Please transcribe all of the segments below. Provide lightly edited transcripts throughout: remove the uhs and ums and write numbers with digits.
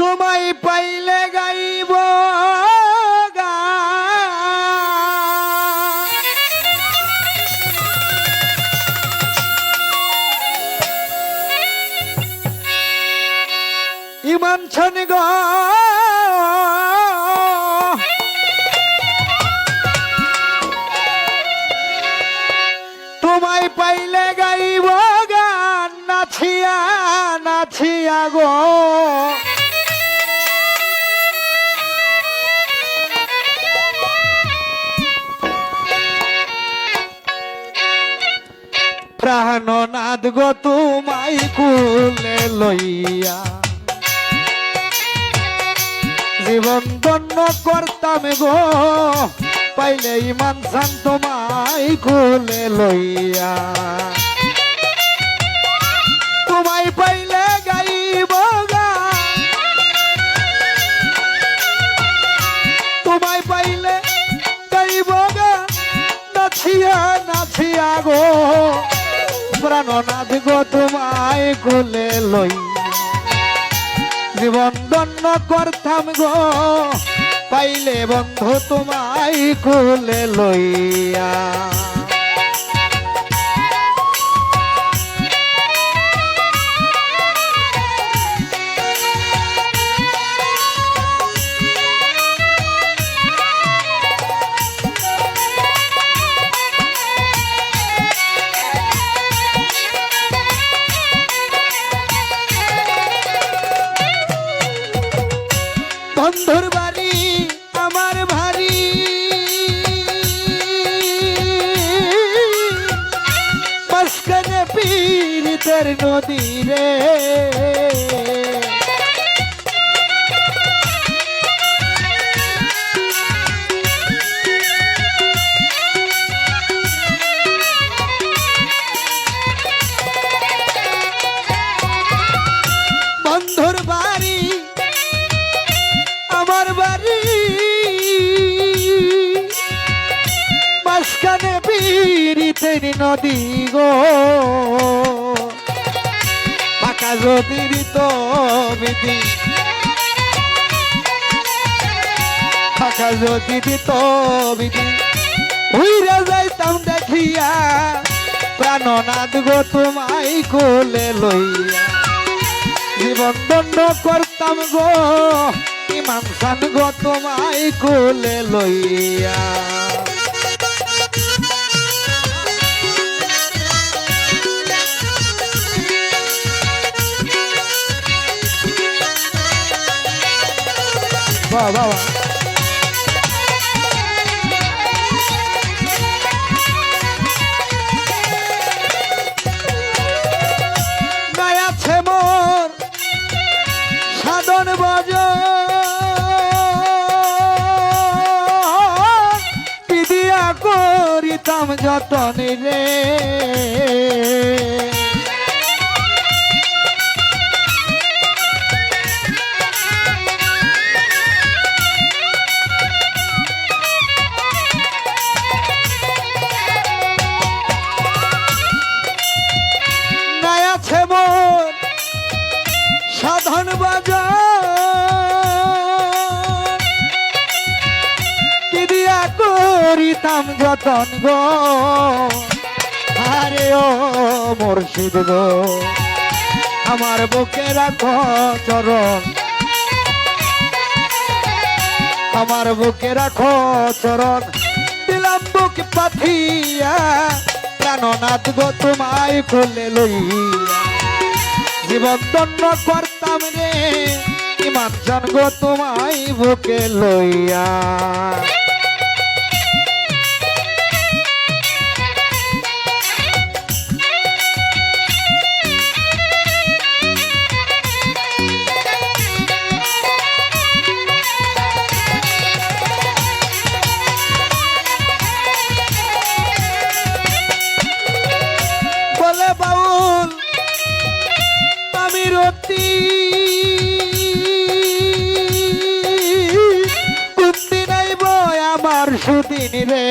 তোমায় পাইলে গাইব ইমান ছানি গো তোমায় পাইলে গাইব গান নাচিয়া নাচিয়া গো প্রাণনাথ গো তোমায় কুলে লইয়া জীবন ধন্য করতাম গো পাইলে ইমান সান তোমায় কুলে লইয়া তোমায় পাইলে গাইব গান তোমায় পাইলে গাইব গান নাচিয়া নাচিয়া গো প্রাণনাথ গো তোমায় কুলে লইয়া জীবন ধন্য করতাম গো পাইলে বন্ধু তোমায় কুলে লইয়া বন্ধুর বাড়ি আমার ভারী মাঝখানে পীড়িতের নদী রে বন্ধুর বাড়ি আমার বাড়ি মাঝখানে পীড়িতের নদী গো ফাঁকা যদির তো বিধি ফাঁকা যদি দিত বিধি উইরা যাইতাম দেখিয়া প্রাণনাথ গো তোমায় কোলে লইয়া জীবন দণ্ড করতাম গো ইমান সান গো তোমায় কোলে লইয়া বাহ বাহ সাধন বাজ পিদিয়া করিতাম যতন রে নায়াছে মোর সাধন বাজার কি দিয়া করিতাম যতন গো আরে ও মুর্শিদ গো আমার বুকে রাখো চরণ আমার বুকে রাখো চরণ দিলাম বুক পাথিয়া প্রাণনাথ গো তোমায় কোলে লইয়া জীবন দণ্ড করতাম রে ইমান জান গো তোমায় বুকে লইয়া বলে বাউল আমি রতি কুন্দি নাই বয় আমার সুদিন রে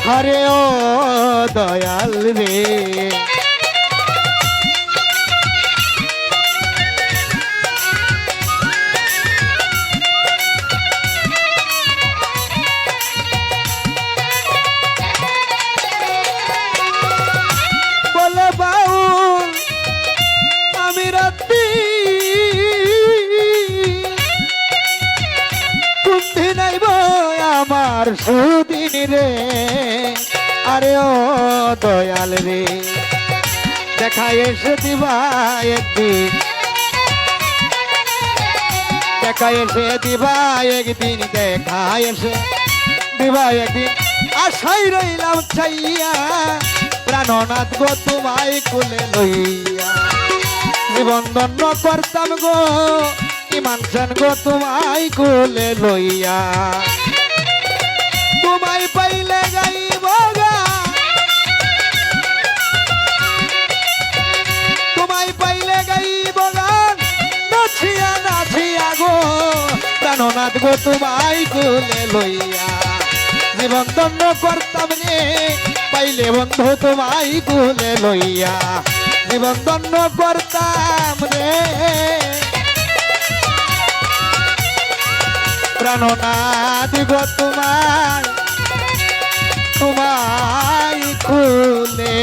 হরে ও দয়াল রে আমার সুদিন রে, আরে ও দয়াল রে, দেখা এসে দিবা একদিন, দেখা এসে দিবা একদিন, দেখা এসে দিবা একদিন, আশাই রইলাম চাইয়া, প্রাণনাথ গো তোমায় কোলে লইয়া, জীবন ধন্য করতাম গো, ইমান চান গো তোমায় কোলে লইয়া, তোমায় পাইলে গাইব গান, তোমায় পাইলে গাইব গান, নাচিয়া নাচিয়া গো, প্রাণনাথ গো তোমায় কোলে লইয়া, জীবন ধন্য করতাম রে, পাইলে বন্ধু তোমায় কোলে লইয়া, জীবন ধন্য করতাম রে, প্রাণনাথ গো তোমায়, তোমায় কোলে